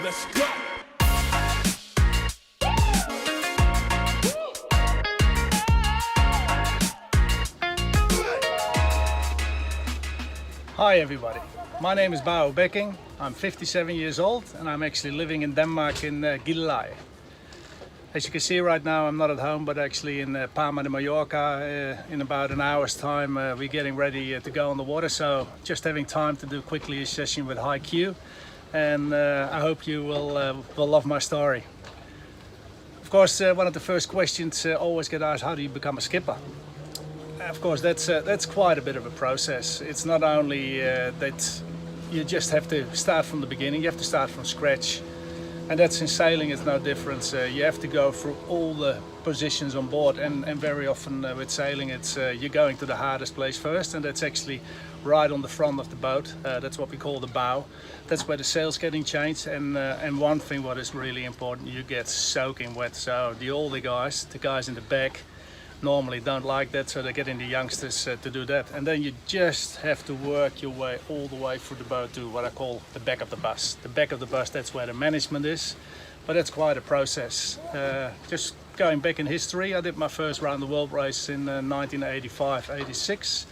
Let's go. Hi everybody, my name is Bouwe Bekking. I'm 57 years old and I'm actually living in Denmark in Gotland. As you can see right now, I'm not at home but actually in Palma de Mallorca. In about an hour's time we're getting ready to go on the water, so just having time to do quickly a session with HiQ, and I hope you will love my story. Of course, one of the first questions always get asked, how do you become a skipper? Of course, that's quite a bit of a process. It's not only that you just have to start from the beginning, you have to start from scratch. And that's in sailing, it's no different. You have to go through all the positions on board, and very often with sailing it's you're going to the hardest place first, and that's actually right on the front of the boat. That's what we call the bow. That's where the sail's getting changed, and one thing what is really important, you get soaking wet. So the older guys, the guys in the back, normally don't like that, so they're getting the youngsters to do that. And then you just have to work your way all the way through the boat to what I call the back of the bus. The back of the bus, that's where the management is, but that's quite a process. Just going back in history, I did my first round the world race in 1985-86,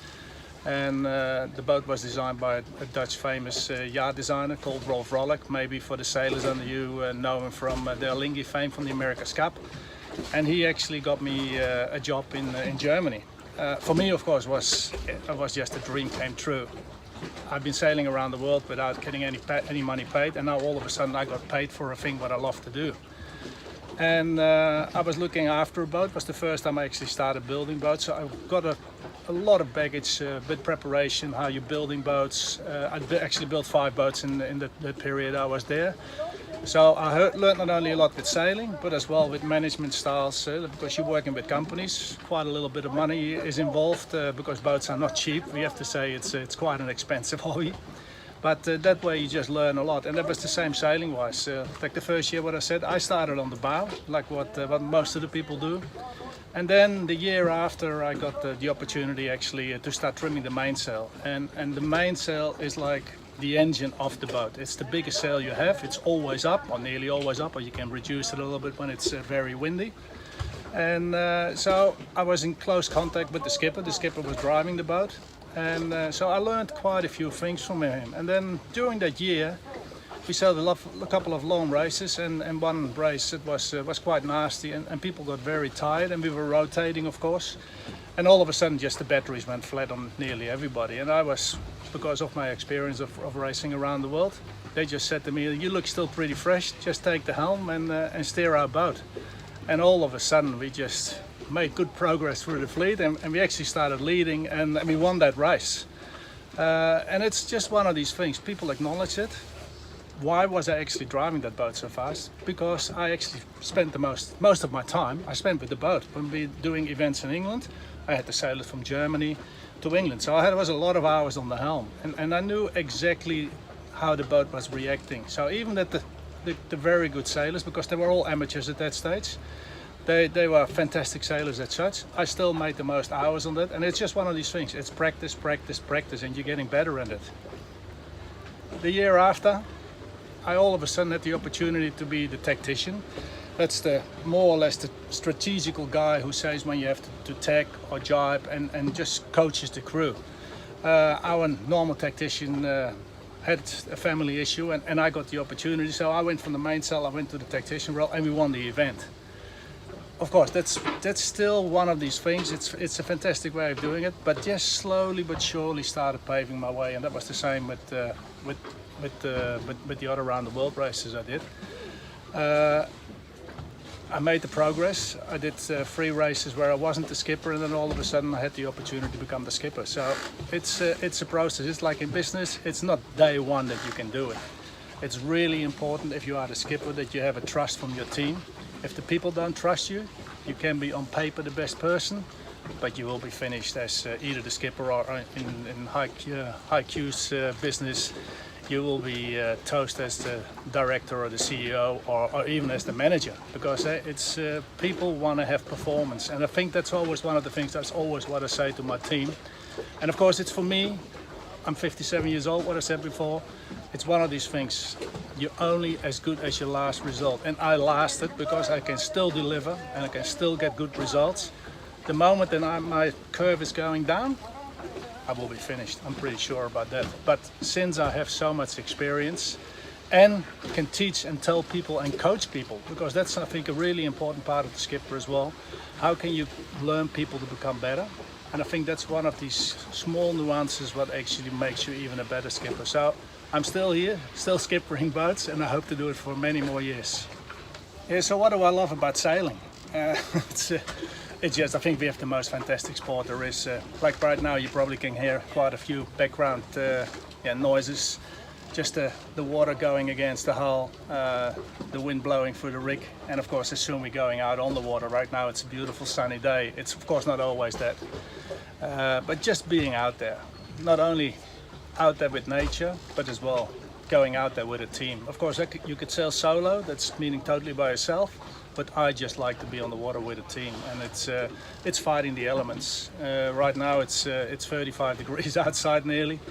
and the boat was designed by a Dutch famous yacht designer called Rolf Rolleck. Maybe for the sailors under you know him from the Alinghi fame from the America's Cup. And he actually got me a job in Germany. For me, of course, it was just a dream came true. I've been sailing around the world without getting any money paid, and now all of a sudden I got paid for a thing what I love to do. And I was looking after a boat. It was the first time I actually started building boats, so I got a lot of baggage with preparation, how you're building boats. I actually built 5 boats in the period I was there. So I learned not only a lot with sailing, but as well with management styles, because you're working with companies. Quite a little bit of money is involved because boats are not cheap. We have to say it's quite an expensive hobby. But that way you just learn a lot, and that was the same sailing-wise. Like the first year, what I said, I started on the bow, like what most of the people do. And then the year after, I got the opportunity actually to start trimming the mainsail. And the mainsail is like the engine of the boat. It's the biggest sail you have. It's always up, or nearly always up, or you can reduce it a little bit when it's very windy. And so I was in close contact with the skipper. The skipper was driving the boat, and so I learned quite a few things from him. And then during that year, we sailed a couple of long races, and one race it was quite nasty, and people got very tired, and we were rotating, of course. And all of a sudden, just the batteries went flat on nearly everybody. And I was, because of my experience of racing around the world, they just said to me, "You look still pretty fresh. Just take the helm and steer our boat." And all of a sudden, we just made good progress through the fleet, and we actually started leading, and we won that race. And it's just one of these things. People acknowledge it. Why was I actually driving that boat so fast? Because I actually spent the most of my time I spent with the boat. When we were doing events in England, I had to sail it from Germany to England. So I was a lot of hours on the helm, and I knew exactly how the boat was reacting. So even that the very good sailors, because they were all amateurs at that stage, they were fantastic sailors as such, I still made the most hours on that. And it's just one of these things. It's practice, practice, practice, and you're getting better at it. The year after, I all of a sudden had the opportunity to be the tactician. That's the more or less the strategical guy who says when you have to tack or jibe and just coaches the crew. Our normal tactician had a family issue, and I got the opportunity. So I went from the mainsail, I went to the tactician role, and we won the event. Of course, that's still one of these things. It's a fantastic way of doing it, but just slowly but surely started paving my way, and that was the same with the other round the world races I did. I made the progress. I did 3 races where I wasn't the skipper, and then all of a sudden I had the opportunity to become the skipper. So it's a process. It's like in business. It's not day one that you can do it. It's really important, if you are the skipper, that you have a trust from your team. If the people don't trust you, you can be on paper the best person, but you will be finished as either the skipper, or in HiQ's business, you will be toast as the director or the CEO, or even as the manager, because it's people want to have performance, and I think that's always one of the things. That's always what I say to my team, and of course it's for me I'm 57 years old, what I said before. It's one of these things, you're only as good as your last result. And I lasted because I can still deliver and I can still get good results. The moment that my curve is going down, I will be finished. I'm pretty sure about that. But since I have so much experience and can teach and tell people and coach people, because that's, I think, a really important part of the skipper as well. How can you learn people to become better? And I think that's one of these small nuances what actually makes you even a better skipper. So I'm still here, still skippering boats, and I hope to do it for many more years. Yeah, so what do I love about sailing? It's just, I think we have the most fantastic sport there is. Like right now, you probably can hear quite a few background noises. Just the water going against the hull, the wind blowing through the rig, and of course, as soon we're going out on the water. Right now, it's a beautiful sunny day. It's of course not always that, but just being out there, not only out there with nature, but as well going out there with a team. Of course, you could sail solo. That's meaning totally by yourself. But I just like to be on the water with a team, and it's fighting the elements. Right now it's 35 degrees outside nearly,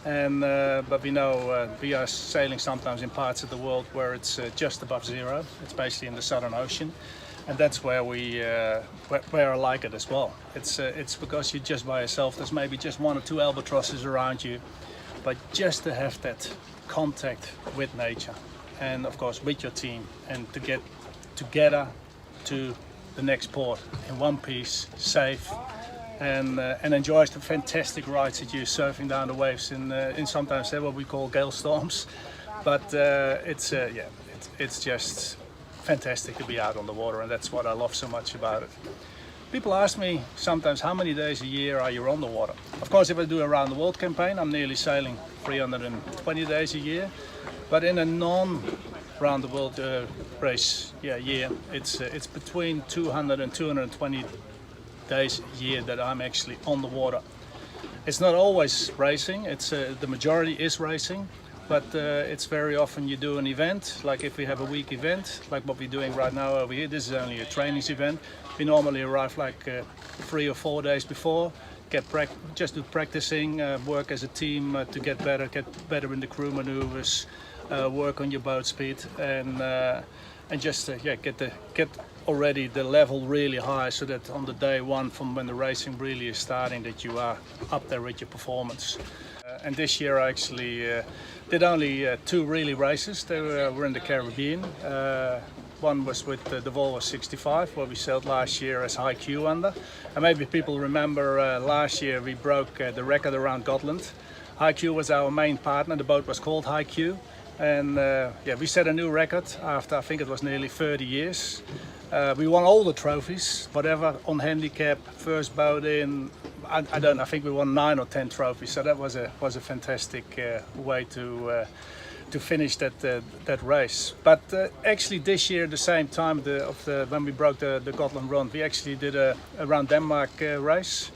and but we know we are sailing sometimes in parts of the world where it's just above zero. It's basically in the Southern Ocean, and that's where where I like it as well. It's because you're just by yourself. There's maybe just one or two albatrosses around you, but just to have that contact with nature, and of course with your team, and to get together to the next port in one piece, safe, and enjoy the fantastic rides that you're surfing down the waves in sometimes what we call gale storms. But it's just fantastic to be out on the water, and that's what I love so much about it. People ask me sometimes how many days a year are you on the water. Of course, if I do a round the world campaign, I'm nearly sailing 320 days a year, but in a round the world race year, it's between 200 and 220 days a year that I'm actually on the water. It's not always racing, it's the majority is racing, but it's very often you do an event, like if we have a week event, like what we're doing right now over here. This is only a trainings event. We normally arrive like 3 or 4 days before, just do practicing, work as a team to get better in the crew maneuvers, work on your boat speed, and just get already the level really high, so that on the day one from when the racing really is starting, that you are up there with your performance. And this year I actually did only 2 really races. They were in the Caribbean. One was with the Volvo 65, where we sailed last year as HiQ under. And maybe people remember last year we broke the record around Gotland. HiQ was our main partner. The boat was called HiQ. And we set a new record after, I think it was nearly 30 years. We won all the trophies, whatever, on handicap, first boat in, I think we won 9 or 10 trophies. So that was a fantastic way to finish that race. But actually this year, the same time when we broke the Gotland Runt, we actually did a around Denmark race.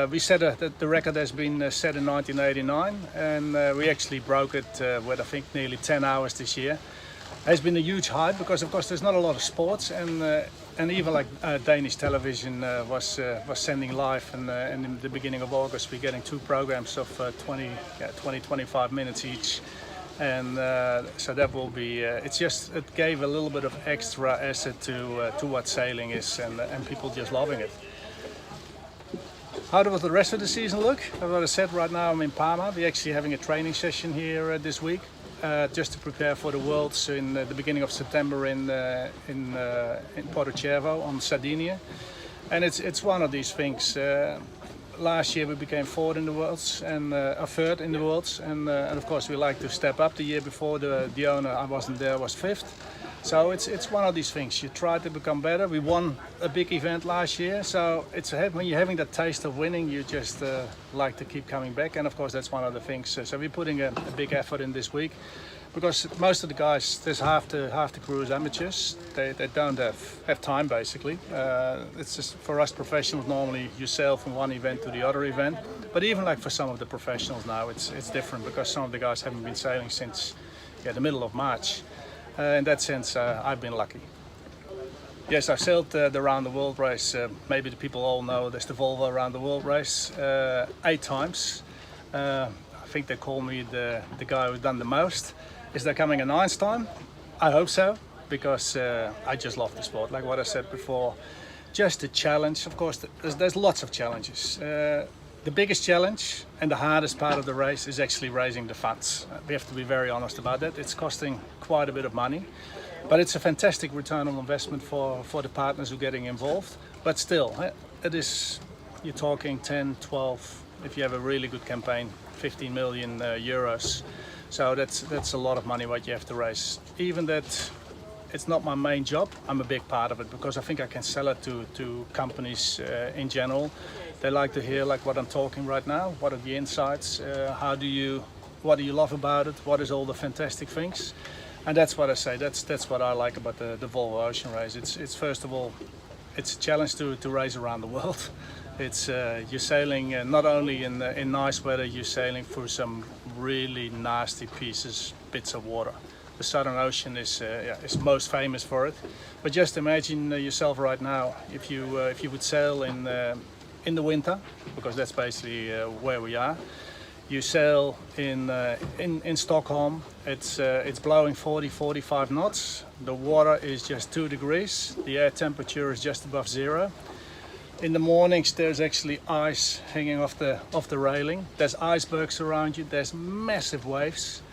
We said that the record has been set in 1989, and we actually broke it with, I think, nearly 10 hours this year. It has been a huge hype because, of course, there's not a lot of sports, and even like Danish television was sending live, and in the beginning of August we're getting 2 programs of 20-25 minutes each. And so that will be, it gave a little bit of extra asset to what sailing is, and people just loving it. How does the rest of the season look? As I said, right now I'm in Parma. We're actually having a training session here this week, just to prepare for the Worlds in the beginning of September in Porto on Sardinia. And it's one of these things. Last year we became 4th in the Worlds and 3rd in the Worlds, and of course we like to step up. The year before the owner, I wasn't there, was 5th. So it's one of these things. You try to become better. We won a big event last year, so when you're having that taste of winning, you just like to keep coming back. And of course that's one of the things. So we're putting a big effort in this week, because most of the guys, there's half the crew is amateurs. They don't have time basically. It's just for us professionals. Normally you sail from one event to the other event, but even like for some of the professionals now, it's different, because some of the guys haven't been sailing since the middle of March. In that sense, I've been lucky. Yes, I sailed the Round the World race. Maybe the people all know there's the Volvo Around the World race 8 times. I think they call me the guy who's done the most. Is there coming a ninth time? I hope so, because I just love the sport. Like what I said before, just the challenge. Of course, there's lots of challenges. The biggest challenge and the hardest part of the race is actually raising the funds. We have to be very honest about that. It's costing quite a bit of money, but it's a fantastic return on investment for the partners who are getting involved. But still, it is, you're talking 10, 12, if you have a really good campaign, 15 million euros. So that's a lot of money what you have to raise. Even that it's not my main job, I'm a big part of it, because I think I can sell it to companies in general. They like to hear like what I'm talking right now. What are the insights? What do you love about it? What is all the fantastic things? And that's what I say. That's what I like about the Volvo Ocean Race. It's first of all, it's a challenge to race around the world. It's you're sailing not only in nice weather. You're sailing through some really nasty bits of water. The Southern Ocean is most famous for it. But just imagine yourself right now if you would sail in the winter, because that's basically where we are. You sail in Stockholm. It's blowing 40-45 knots. The water is just 2 degrees. The air temperature is just above zero. In the mornings there's actually ice hanging off the railing. There's icebergs around you. There's massive waves,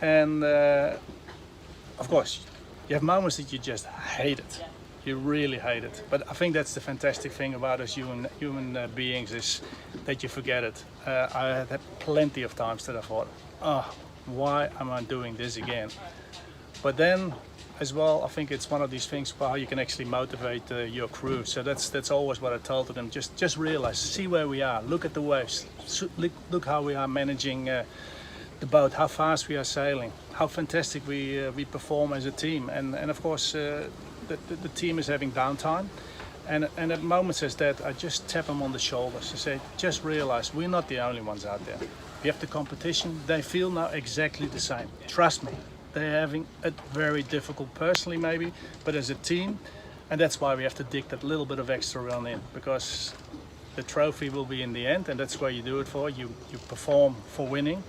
and of course you have moments that you just hate it. You really hate it. But I think that's the fantastic thing about us human beings, is that you forget it. I had plenty of times that I thought, oh, why am I doing this again? But then as well, I think it's one of these things how you can actually motivate your crew. So that's always what I told to them. Just realize, see where we are, look at the waves, look how we are managing the boat, how fast we are sailing, how fantastic we perform as a team. And of course, the team is having downtime, and at moments as that, I just tap them on the shoulders to say, just realize we're not the only ones out there. We have the competition. They feel now exactly the same. Trust me, they're having it very difficult personally maybe, but as a team, and that's why we have to dig that little bit of extra run in, because the trophy will be in the end, and that's why you do it for. You perform for winning.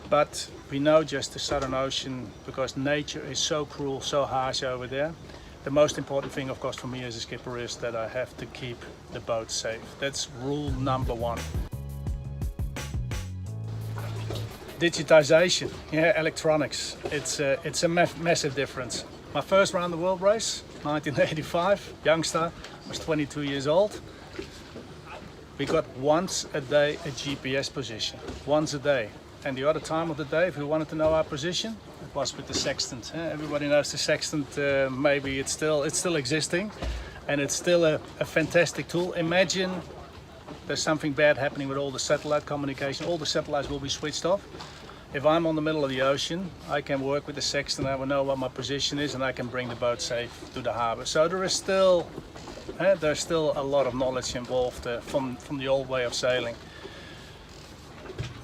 But we know just the Southern Ocean, because nature is so cruel, so harsh over there. The most important thing, of course, for me as a skipper is that I have to keep the boat safe. That's rule number one. Digitization, electronics. It's a massive difference. My first round the world race, 1985, youngster, was 22 years old. We got once a day a GPS position, once a day. And the other time of the day, if we wanted to know our position, it was with the sextant. Everybody knows the sextant. Maybe it's still existing, and it's still a fantastic tool. Imagine there's something bad happening with all the satellite communication. All the satellites will be switched off. If I'm on the middle of the ocean, I can work with the sextant. I will know what my position is, and I can bring the boat safe to the harbor. So there's still a lot of knowledge involved from the old way of sailing.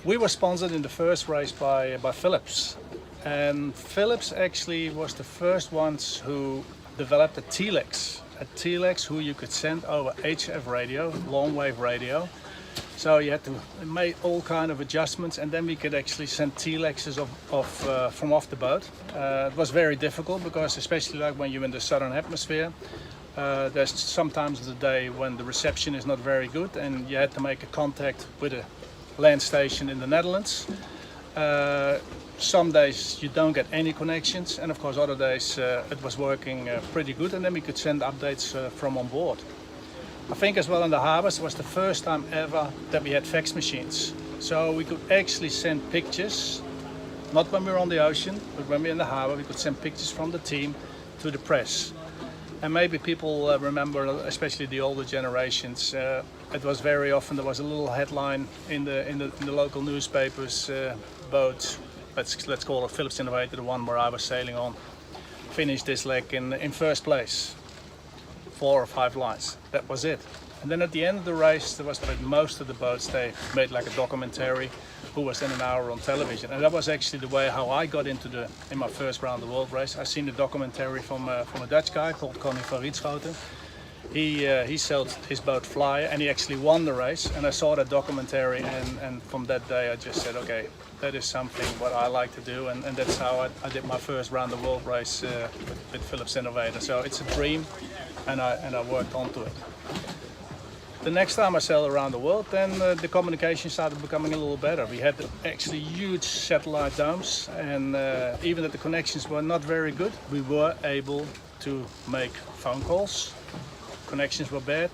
We were sponsored in the first race by Philips, and Philips actually was the first ones who developed a telex who you could send over HF radio, long wave radio. So you had to make all kind of adjustments, and then we could actually send telexes from off the boat. It was very difficult, because especially like when you're in the southern hemisphere, there's sometimes the day when the reception is not very good, and you had to make a contact with a land station in the Netherlands. Some days you don't get any connections, and of course other days it was working pretty good, and then we could send updates from on board. I think as well in the harbors it was the first time ever that we had fax machines. So we could actually send pictures, not when we were on the ocean, but when we were in the harbor, we could send pictures from the team to the press. And maybe people remember, especially the older generations, it was very often there was a little headline in the local newspapers, boat, let's call it Philips Innovator, the one where I was sailing on, finished this leg in first place. 4 or 5 lines, that was it. And then at the end of the race, there was like most of the boats, they made like a documentary, who was then an hour on television. And that was actually the way how I got in my first round of the world race. I seen the documentary from a Dutch guy called Koning van Rietschoten. he sailed his boat Flyer, and he actually won the race. And I saw that documentary, and from that day I just said, okay, that is something what I like to do, and that's how I did my first round the world race with Philips Innovator. So it's a dream, and I worked onto it. The next time I sailed around the world, then the communication started becoming a little better. We had actually huge satellite domes, and even if the connections were not very good, we were able to make phone calls. Connections were bad.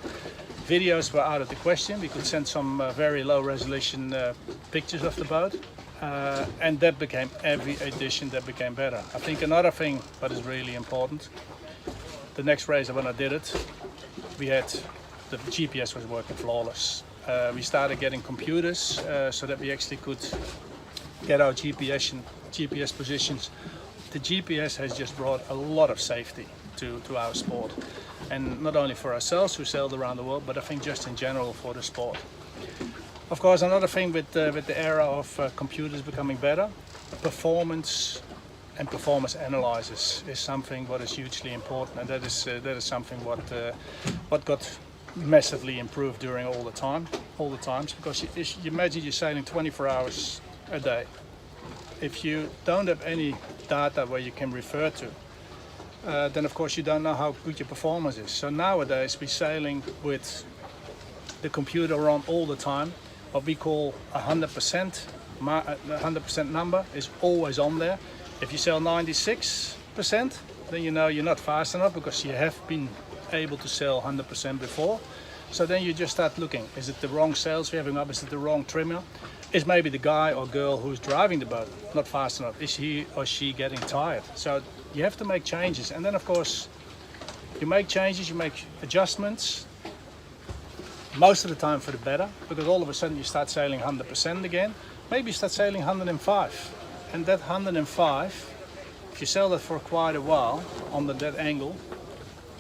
Videos were out of the question. We could send some very low resolution pictures of the boat. And that became, every edition that became better. I think another thing that is really important, the next race when I did it, we had the GPS was working flawless. We started getting computers so that we actually could get our GPS positions. The GPS has just brought a lot of safety to our sport, and not only for ourselves who sailed around the world, but I think just in general for the sport. Of course, another thing with the era of computers becoming better, performance and performance analysis is something what is hugely important, and that is something what got massively improved during all the times. Because you imagine you're sailing 24 hours a day. If you don't have any data where you can refer to, then of course you don't know how good your performance is. So nowadays we're sailing with the computer on all the time. What we call 100% number is always on there. If you sail 96%, then you know you're not fast enough because you have been able to sail 100% before. So then you just start looking, is it the wrong sails we're having up, is it the wrong trimmer? Is maybe the guy or girl who's driving the boat not fast enough? Is he or she getting tired? So you have to make changes, and then of course you make changes, you make adjustments, most of the time for the better, because all of a sudden you start sailing 100% again. Maybe you start sailing 105, and that 105, if you sail that for quite a while on that angle,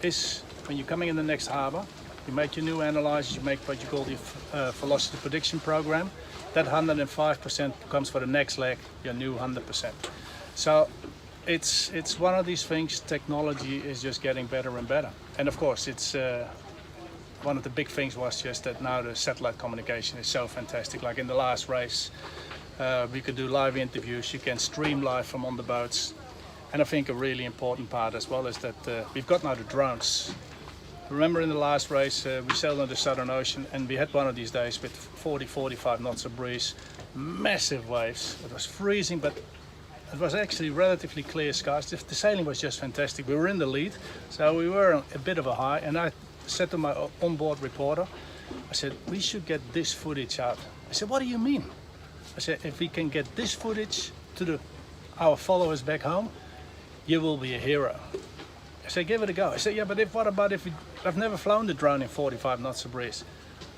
is when you're coming in the next harbor, you make your new analysis, you make what you call the velocity prediction program. That 105% comes for the next leg, your new 100%. So it's one of these things, technology is just getting better and better. And of course, it's one of the big things was just that now the satellite communication is so fantastic. Like in the last race, we could do live interviews, you can stream live from on the boats. And I think a really important part as well is that we've got now the drones. Remember in the last race, we sailed on the Southern Ocean, and we had one of these days with 40-45 knots of breeze, massive waves. It was freezing, but it was actually relatively clear skies. The sailing was just fantastic. We were in the lead, so we were a bit of a high, and I said to my onboard reporter, I said, we should get this footage out. I said, what do you mean? I said, if we can get this footage to our followers back home, you will be a hero. I said, give it a go. I said, yeah, but what about if I've never flown the drone in 45 knots of breeze.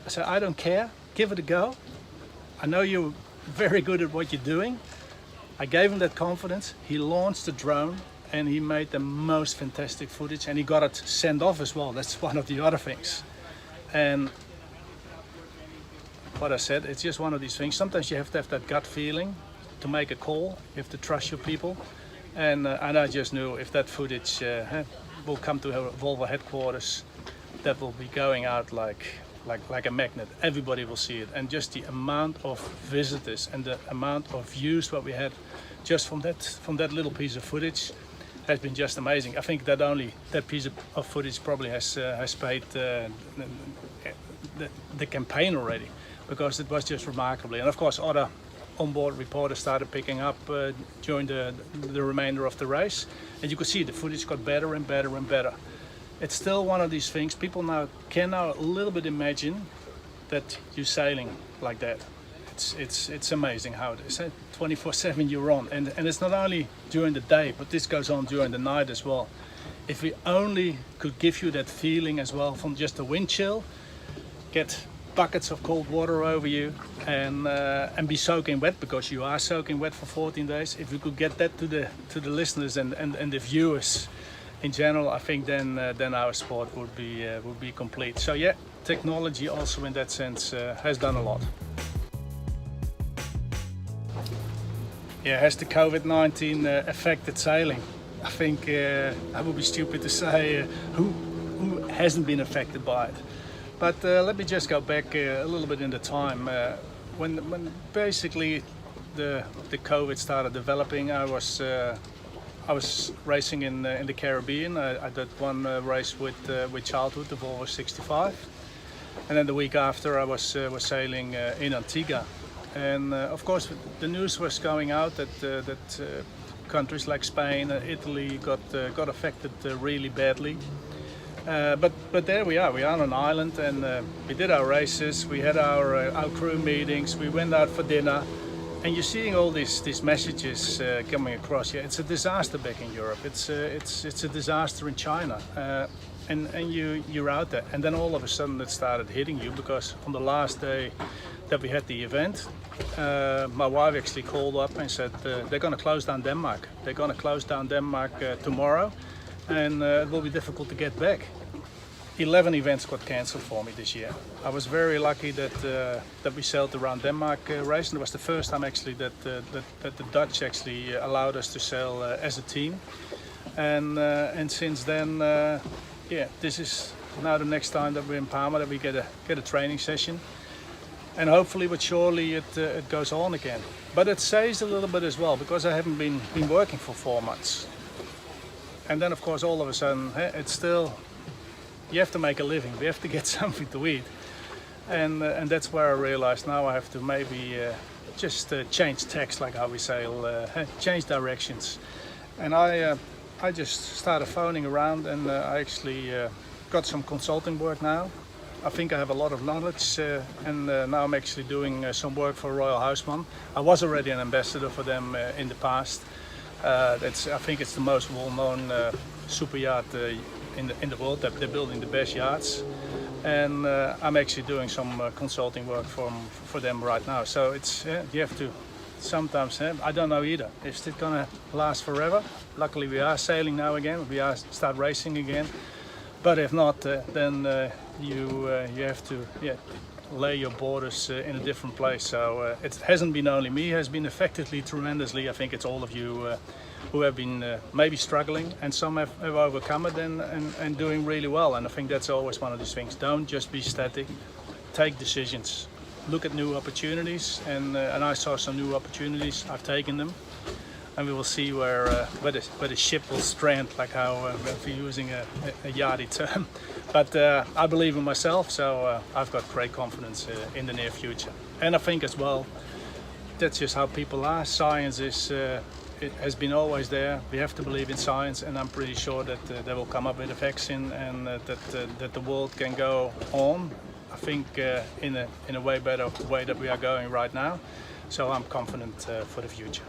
I said, I don't care, give it a go. I know you're very good at what you're doing. I gave him that confidence. He launched the drone and he made the most fantastic footage, and he got it sent off as well. That's one of the other things. And what I said, it's just one of these things. Sometimes you have to have that gut feeling to make a call. You have to trust your people. And I just knew if that footage will come to Volvo headquarters, that will be going out like a magnet. Everybody will see it, and just the amount of visitors and the amount of views what we had just from that little piece of footage has been just amazing. I think that piece of footage probably has paid the campaign already, because it was just remarkably. And of course, other onboard reporters started picking up during the remainder of the race, and you could see the footage got better and better and better. It's still one of these things, people can now a little bit imagine that you're sailing like that. It's amazing how it is. 24/7 you're on, and it's not only during the day, but this goes on during the night as well. If we only could give you that feeling as well from just the wind chill, get buckets of cold water over you, and be soaking wet, because you are soaking wet for 14 days. If we could get that to the listeners and the viewers in general, I think then our sport would be complete. So yeah, technology also in that sense has done a lot. Yeah, has the COVID-19 affected sailing? I think I would be stupid to say who hasn't been affected by it. But let me just go back a little bit in the time. When basically the COVID started developing, I was racing in the Caribbean. I did one race with childhood, the Volvo 65. And then the week after I was sailing in Antigua. And of course the news was going out that countries like Spain and Italy got affected really badly. But there we are on an island, and we did our races, we had our crew meetings, we went out for dinner, and you're seeing all these messages coming across. Yeah, it's a disaster back in Europe, it's a disaster in China, and you're out there, and then all of a sudden it started hitting you, because on the last day that we had the event, my wife actually called up and said they're going to close down Denmark. They're going to close down Denmark tomorrow, and it will be difficult to get back. 11 events got cancelled for me this year. I was very lucky that we sailed around Denmark race, and it was the first time actually that the Dutch actually allowed us to sail as a team. And since then, yeah, this is now the next time that we're in Palma that we get a training session. And hopefully, but surely, it goes on again. But it saves a little bit as well, because I haven't been working for 4 months. And then, of course, all of a sudden, it's still, you have to make a living. We have to get something to eat. And that's where I realized now I have to maybe just change tacks, like how we sail, change directions. And I just started phoning around, and I actually got some consulting work now. I think I have a lot of knowledge, and now I'm actually doing some work for Royal Houseman. I was already an ambassador for them in the past. I think it's the most well-known super yacht in the world. They're building the best yachts, and I'm actually doing some consulting work for them right now. So it's you have to sometimes. I don't know either. Is it gonna last forever? Luckily, we are sailing now again. We are start racing again. But if not, then you have to lay your borders in a different place. So it hasn't been only me, it has been affected tremendously. I think it's all of you who have been maybe struggling, and some have overcome it and doing really well. And I think that's always one of these things. Don't just be static, take decisions, look at new opportunities, and I saw some new opportunities. I've taken them. And we will see where the ship will strand, like how if you're using a yachty term. But I believe in myself, so I've got great confidence in the near future. And I think as well, that's just how people are. Science is it has been always there. We have to believe in science, and I'm pretty sure that they will come up with a vaccine, and that the world can go on. I think in a way better way that we are going right now. So I'm confident for the future.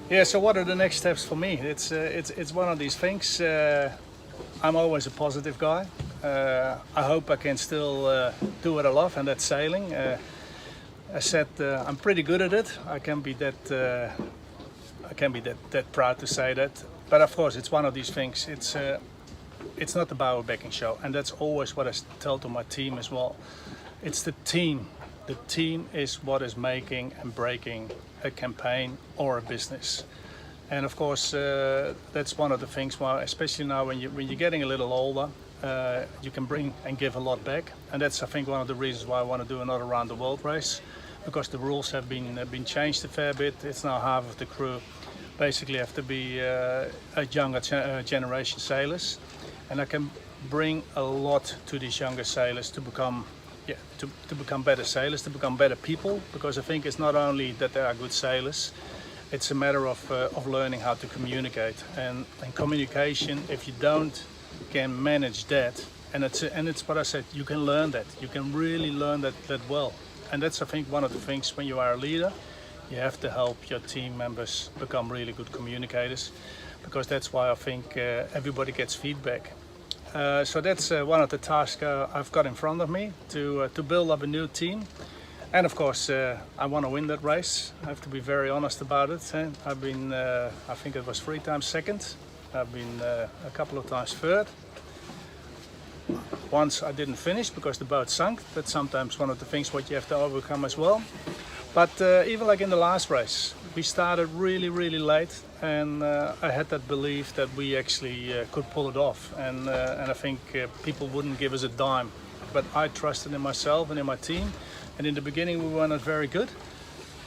Yeah, so what are the next steps for me? It's one of these things. I'm always a positive guy. I hope I can still do what I love, and that's sailing. I said I'm pretty good at it. I can be that proud to say that. But of course, it's one of these things. It's not the Bouwe Bekking show, and that's always what I tell to my team as well. It's the team. The team is what is making and breaking a campaign or a business. And of course, that's one of the things why, especially now when you're getting a little older, you can bring and give a lot back. And that's, I think, one of the reasons why I want to do another round the world race, because the rules have been changed a fair bit. It's now half of the crew basically have to be a younger generation sailors, and I can bring a lot to these younger sailors to become better sailors, to become better people, because I think it's not only that they are good sailors, it's a matter of learning how to communicate, and communication, if you can manage that, and it's what I said, you can learn that, you can really learn that well. And that's, I think, one of the things when you are a leader, you have to help your team members become really good communicators, because that's why I think everybody gets feedback. So that's one of the tasks I've got in front of me, to build up a new team. And of course, I want to win that race. I have to be very honest about it. I've been, I think it was 3 times second. I've been a couple of times third. Once I didn't finish because the boat sunk. That's sometimes one of the things what you have to overcome as well. But even like in the last race, we started really late, and I had that belief that we actually could pull it off, and I think people wouldn't give us a dime. But I trusted in myself and in my team, and in the beginning we were not very good,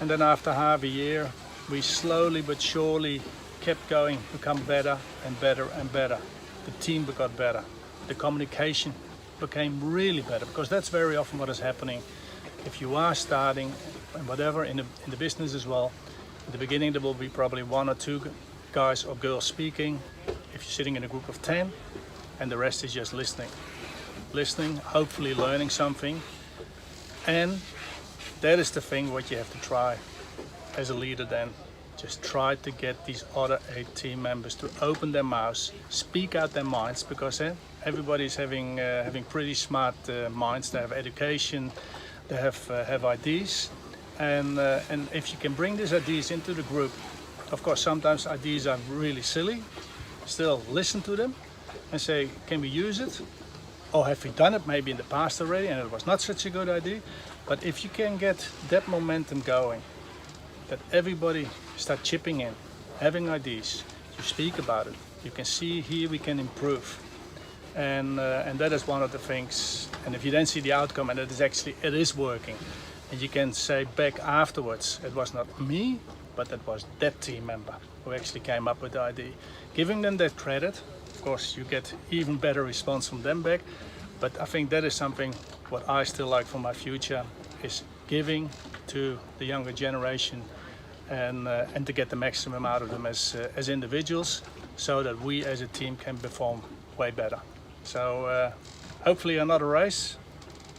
and then after half a year we slowly but surely kept going, become better and better and better. The team got better, the communication became really better, because that's very often what is happening. If you are starting and whatever in the business as well, in the beginning there will be probably 1 or 2 guys or girls speaking if you're sitting in a group of 10, and the rest is just listening, hopefully learning something. And that is the thing what you have to try as a leader then. Just try to get these other 8 team members to open their mouths, speak out their minds, because everybody's having pretty smart minds. They have education, they have ideas, and if you can bring these ideas into the group, of course sometimes ideas are really silly, still listen to them and say, can we use it? Or have we done it maybe in the past already and it was not such a good idea? But if you can get that momentum going, that everybody start chipping in, having ideas, you speak about it, you can see here we can improve. And that is one of the things. And if you then see the outcome and it is working, and you can say back afterwards, it was not me, but it was that team member who actually came up with the idea. Giving them that credit, of course you get even better response from them back. But I think that is something what I still like for my future, is giving to the younger generation, and to get the maximum out of them as individuals, so that we as a team can perform way better. So hopefully another race,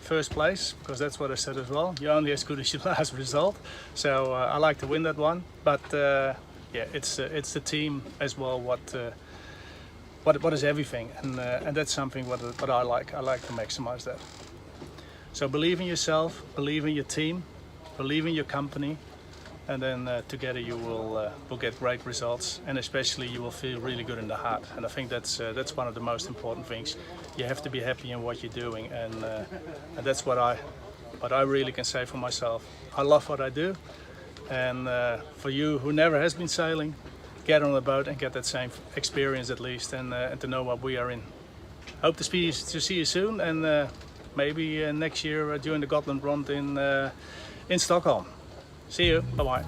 first place, because that's what I said as well. You're only as good as your last result. So I like to win that one. But yeah, it's the team as well. What is everything, and that's something what I like. I like to maximize that. So believe in yourself, believe in your team, believe in your company, and then together you will get great results, and especially you will feel really good in the heart. And I think that's one of the most important things. You have to be happy in what you're doing, and that's what I really can say for myself. I love what I do, and for you who never has been sailing, get on the boat and get that same experience at least, and to know what we are in. Hope to see you soon, and maybe next year during the Gotland Runt in Stockholm. See you. Bye bye.